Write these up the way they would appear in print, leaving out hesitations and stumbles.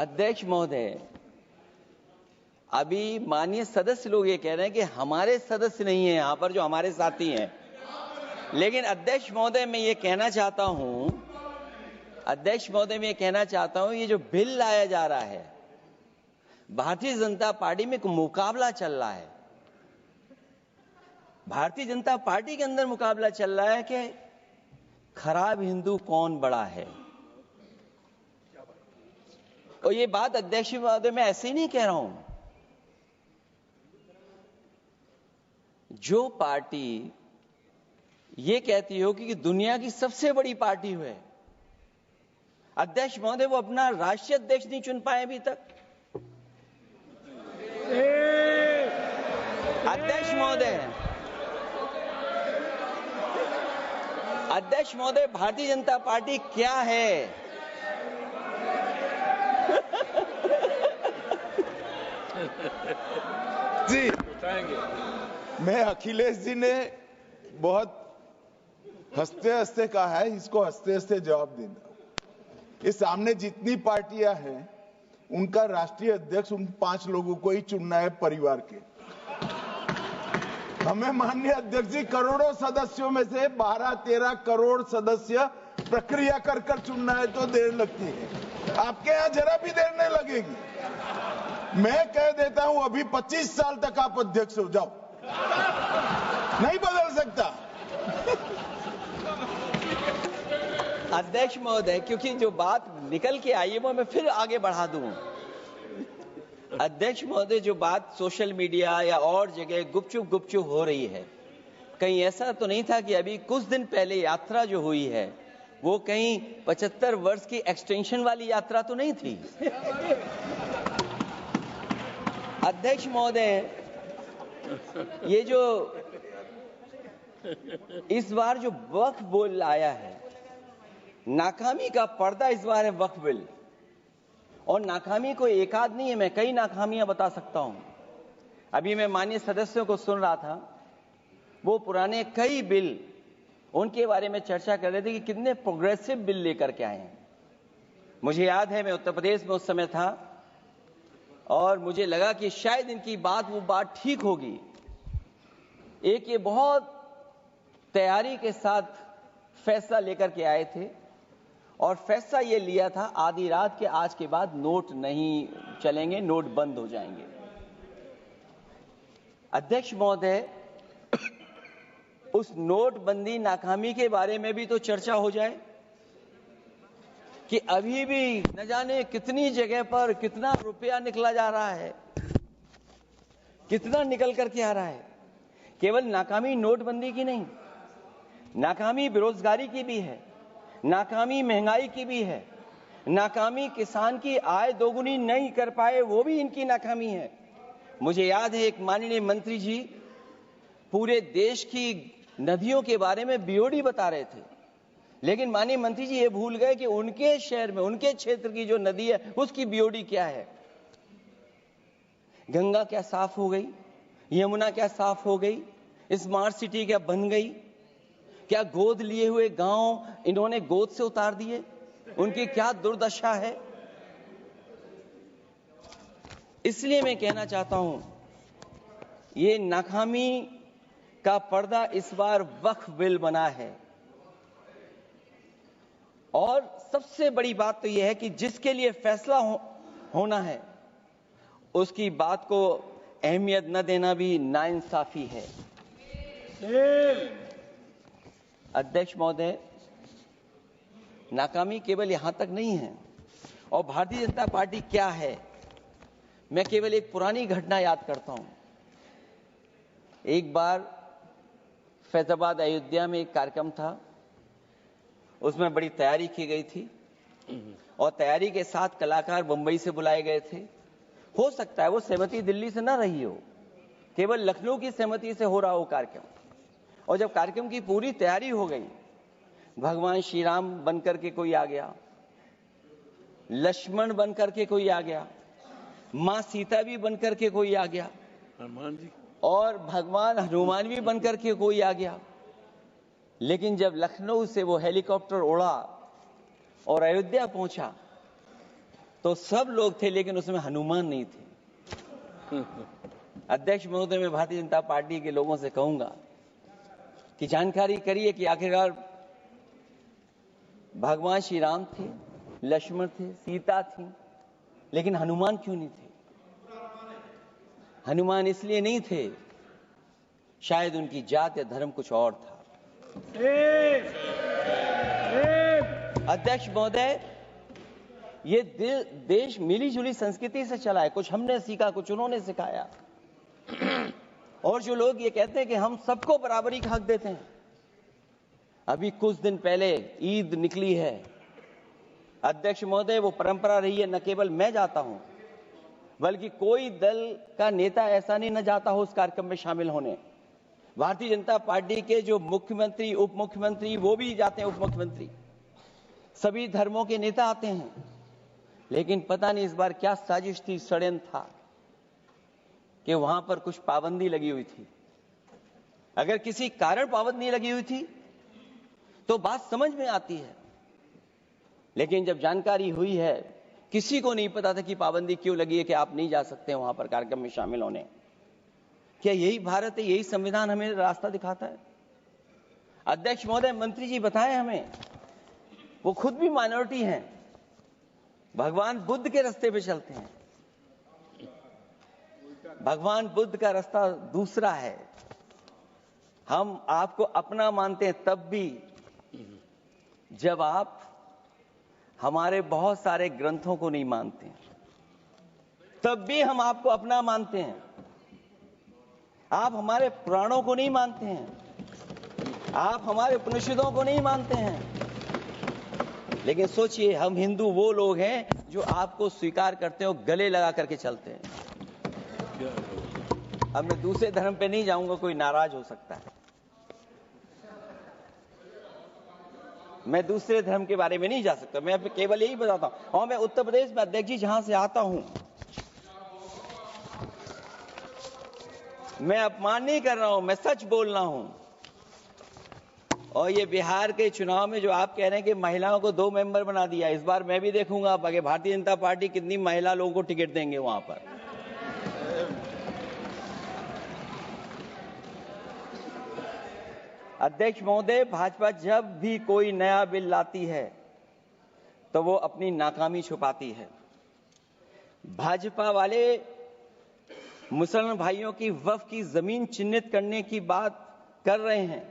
अध्यक्ष महोदय, अभी माननीय सदस्य लोग ये कह रहे हैं कि हमारे सदस्य नहीं है यहां पर जो हमारे साथी हैं, लेकिन अध्यक्ष महोदय मैं ये कहना चाहता हूं, ये जो बिल लाया जा रहा है, भारतीय जनता पार्टी में एक मुकाबला चल रहा है। भारतीय जनता पार्टी के अंदर मुकाबला चल रहा है कि खराब हिंदू कौन बड़ा है। और ये बात अध्यक्ष महोदय मैं ऐसे ही नहीं कह रहा हूं। जो पार्टी ये कहती हो कि दुनिया की सबसे बड़ी पार्टी है, अध्यक्ष महोदय वो अपना राष्ट्रीय अध्यक्ष नहीं चुन पाए अभी तक। अध्यक्ष महोदय भारतीय जनता पार्टी क्या है? जी, मैं अखिलेश जी ने बहुत हंसते हंसते कहा है, इसको हंसते हंसते जवाब देना। इस सामने जितनी पार्टियां हैं उनका राष्ट्रीय अध्यक्ष उन 5 लोगों को ही चुनना है परिवार के। हमें माननीय अध्यक्ष जी करोड़ों सदस्यों में से 12-13 करोड़ सदस्य प्रक्रिया कर कर चुनना है तो देर लगती है। आपके यहां जरा भी देर नहीं लगेगी। मैं कह देता हूं अभी 25 साल तक आप अध्यक्ष हो जाओ, नहीं बदल सकता। अध्यक्ष महोदय, क्योंकि जो बात निकल के आई है वो मैं फिर आगे बढ़ा दूं। अध्यक्ष महोदय, जो बात सोशल मीडिया या और जगह गुपचुप हो रही है, कहीं ऐसा तो नहीं था कि अभी कुछ दिन पहले यात्रा जो हुई है वो कहीं 75 वर्ष की एक्सटेंशन वाली यात्रा तो नहीं थी। अध्यक्ष महोदय, ये जो इस बार जो वक्फ बिल आया है, नाकामी का पर्दा इस बार है वक्फ बिल। और नाकामी कोई एक आध नहीं है, मैं कई नाकामियां बता सकता हूं। अभी मैं माननीय सदस्यों को सुन रहा था, वो पुराने कई बिल उनके बारे में चर्चा कर रहे थे कि कितने प्रोग्रेसिव बिल लेकर के आए हैं। मुझे याद है मैं उत्तर प्रदेश में उस समय था और मुझे लगा कि शायद इनकी वो बात ठीक होगी। एक ये बहुत तैयारी के साथ फैसला लेकर के आए थे और फैसला ये लिया था आधी रात के आज के बाद नोट नहीं चलेंगे, नोट बंद हो जाएंगे। अध्यक्ष महोदय, उस नोटबंदी नाकामी के बारे में भी तो चर्चा हो जाए कि अभी भी न जाने कितनी जगह पर कितना रुपया निकला जा रहा है, कितना निकल करके आ रहा है। केवल नाकामी नोटबंदी की नहीं, नाकामी बेरोजगारी की भी है, नाकामी महंगाई की भी है, नाकामी किसान की आय दोगुनी नहीं कर पाए वो भी इनकी नाकामी है। मुझे याद है एक माननीय मंत्री जी पूरे देश की नदियों के बारे में बीओडी बता रहे थे, लेकिन माननीय मंत्री जी ये भूल गए कि उनके शहर में, उनके क्षेत्र की जो नदी है उसकी बीओडी क्या है। गंगा क्या साफ हो गई, यमुना क्या साफ हो गई, स्मार्ट सिटी क्या बन गई, क्या गोद लिए हुए गांव इन्होंने गोद से उतार दिए, उनकी क्या दुर्दशा है। इसलिए मैं कहना चाहता हूं, ये नाकामी का पर्दा इस बार वक्फ बिल बना है। और सबसे बड़ी बात तो यह है कि जिसके लिए फैसला होना है उसकी बात को अहमियत न देना भी नाइंसाफी है। अध्यक्ष महोदय, नाकामी केवल यहां तक नहीं है। और भारतीय जनता पार्टी क्या है, मैं केवल एक पुरानी घटना याद करता हूं। एक बार फैजाबाद अयोध्या में एक कार्यक्रम था, उसमें बड़ी तैयारी की गई थी और तैयारी के साथ कलाकार मुंबई से बुलाए गए थे। हो सकता है वो सहमति दिल्ली से ना रही हो, केवल लखनऊ की सहमति से हो रहा हो कार्यक्रम। और जब कार्यक्रम की पूरी तैयारी हो गई, भगवान श्री राम बनकर के कोई आ गया, लक्ष्मण बनकर के कोई आ गया, मां सीता भी बनकर के कोई आ गया, हनुमान जी, और भगवान हनुमान भी बनकर के कोई आ गया। लेकिन जब लखनऊ से वो हेलीकॉप्टर उड़ा और अयोध्या पहुंचा तो सब लोग थे, लेकिन उसमें हनुमान नहीं थे। अध्यक्ष महोदय, मैं भारतीय जनता पार्टी के लोगों से कहूंगा कि जानकारी करिए कि आखिरकार भगवान श्री राम थे, लक्ष्मण थे, सीता थी, लेकिन हनुमान क्यों नहीं थे? हनुमान इसलिए नहीं थे, शायद उनकी जात या धर्म कुछ और था। अध्यक्ष महोदय, ये देश मिली जुली संस्कृति से चला है। कुछ हमने सीखा, कुछ उन्होंने सिखाया। और जो लोग ये कहते हैं कि हम सबको बराबरी का हक देते हैं, अभी कुछ दिन पहले ईद निकली है। अध्यक्ष महोदय, वो परंपरा रही है, न केवल मैं जाता हूं, बल्कि कोई दल का नेता ऐसा नहीं न जाता हो उस कार्यक्रम में शामिल होने। भारतीय जनता पार्टी के जो मुख्यमंत्री, उप मुख्यमंत्री, वो भी जाते हैं, उप मुख्यमंत्री, सभी धर्मों के नेता आते हैं। लेकिन पता नहीं इस बार क्या साजिश थी, षड्यंत्र था कि वहां पर कुछ पाबंदी लगी हुई थी। अगर किसी कारण पाबंदी लगी हुई थी तो बात समझ में आती है, लेकिन जब जानकारी हुई है, किसी को नहीं पता था कि पाबंदी क्यों लगी है कि आप नहीं जा सकते वहां पर कार्यक्रम में शामिल होने। क्या यही भारत है, यही संविधान हमें रास्ता दिखाता है? अध्यक्ष महोदय, मंत्री जी बताएं हमें, वो खुद भी माइनॉरिटी हैं, भगवान बुद्ध के रास्ते पे चलते हैं। भगवान बुद्ध का रास्ता दूसरा है। हम आपको अपना मानते हैं तब भी जब आप हमारे बहुत सारे ग्रंथों को नहीं मानते हैं, तब भी हम आपको अपना मानते हैं। आप हमारे पुराणों को नहीं मानते हैं, आप हमारे उपनिषदों को नहीं मानते हैं, लेकिन सोचिए, हम हिंदू वो लोग हैं जो आपको स्वीकार करते हैं और गले लगा करके चलते हैं। अब मैं दूसरे धर्म पे नहीं जाऊंगा, कोई नाराज हो सकता है। मैं दूसरे धर्म के बारे में नहीं जा सकता, मैं केवल यही बताता हूं। और मैं उत्तर प्रदेश में, अध्यक्ष जी, जहां से आता हूं, मैं अपमान नहीं कर रहा हूं, मैं सच बोल रहा हूं। और ये बिहार के चुनाव में जो आप कह रहे हैं कि महिलाओं को 2 मेंबर बना दिया, इस बार मैं भी देखूंगा आगे भारतीय जनता पार्टी कितनी महिला लोगों को टिकट देंगे वहां पर। अध्यक्ष महोदय, भाजपा जब भी कोई नया बिल लाती है तो वो अपनी नाकामी छुपाती है। भाजपा वाले मुसलमान भाइयों की वक्फ की जमीन चिन्हित करने की बात कर रहे हैं,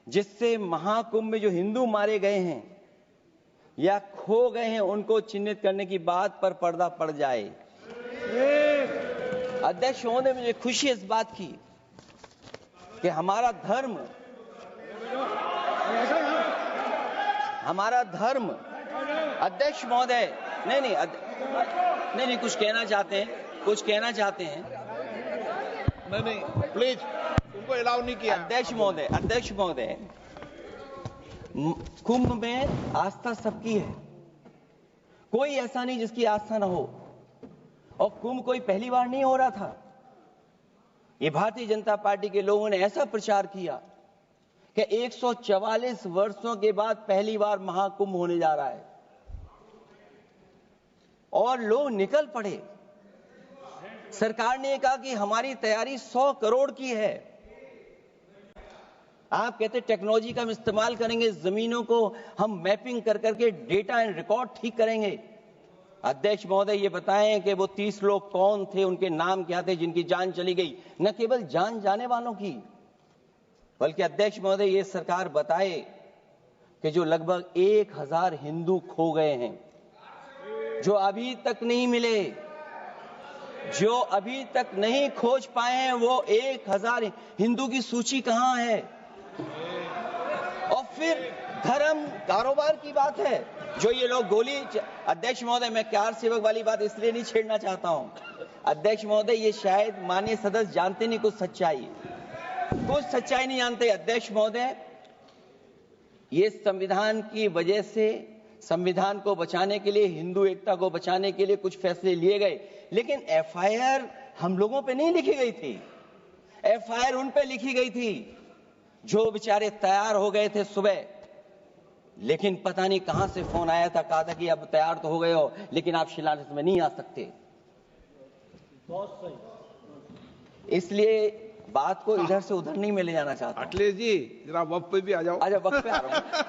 जिससे महाकुंभ में जो हिंदू मारे गए हैं या खो गए हैं, उनको चिन्हित करने की बात पर पर्दा पड़ जाए। अध्यक्ष महोदय, मुझे खुशी इस बात की कि हमारा धर्म, अध्यक्ष महोदय, नहीं, कुछ कहना चाहते हैं। नहीं, प्लीज, उनको अलाउ नहीं किया। अध्यक्ष महोदय, कुंभ में आस्था सबकी है, कोई ऐसा नहीं जिसकी आस्था ना हो। और कुंभ कोई पहली बार नहीं हो रहा था। ये भारतीय जनता पार्टी के लोगों ने ऐसा प्रचार किया कि 144 वर्षों के बाद पहली बार महाकुंभ होने जा रहा है, और लोग निकल पड़े। सरकार ने कहा कि हमारी तैयारी 100 करोड़ की है। आप कहते टेक्नोलॉजी का हम इस्तेमाल करेंगे, जमीनों को हम मैपिंग कर करके डेटा एंड रिकॉर्ड ठीक करेंगे। अध्यक्ष महोदय, ये बताएं कि वो 30 लोग कौन थे, उनके नाम क्या थे जिनकी जान चली गई? न केवल जान जाने वालों की, बल्कि अध्यक्ष महोदय, ये सरकार बताए कि जो लगभग 1000 हिंदू खो गए हैं, जो अभी तक नहीं मिले, जो अभी तक नहीं खोज पाए हैं, वो 1000 हिंदू की सूची कहां है? और फिर धर्म कारोबार की बात है, जो ये लोग गोली। अध्यक्ष महोदय, मैं कार सेवक वाली बात इसलिए नहीं छेड़ना चाहता हूं। अध्यक्ष महोदय, ये शायद माननीय सदस्य जानते नहीं कुछ सच्चाई नहीं जानते। अध्यक्ष महोदय, ये संविधान की वजह से, संविधान को बचाने के लिए, हिंदू एकता को बचाने के लिए कुछ फैसले लिए गए, लेकिन एफआईआर हम लोगों पे नहीं लिखी गई थी। एफआईआर उन पे लिखी गई थी जो बेचारे तैयार हो गए थे सुबह लेकिन पता नहीं कहां से फोन आया था, कहा था कि अब तैयार तो हो गए हो लेकिन आप शिलान्यास में नहीं आ सकते। इसलिए बात को इधर से उधर नहीं में ले जाना चाहता। अखिलेश जी जरा वक्त पे भी आ जाओ। अच्छा, वक्त पे आ रहा हूं।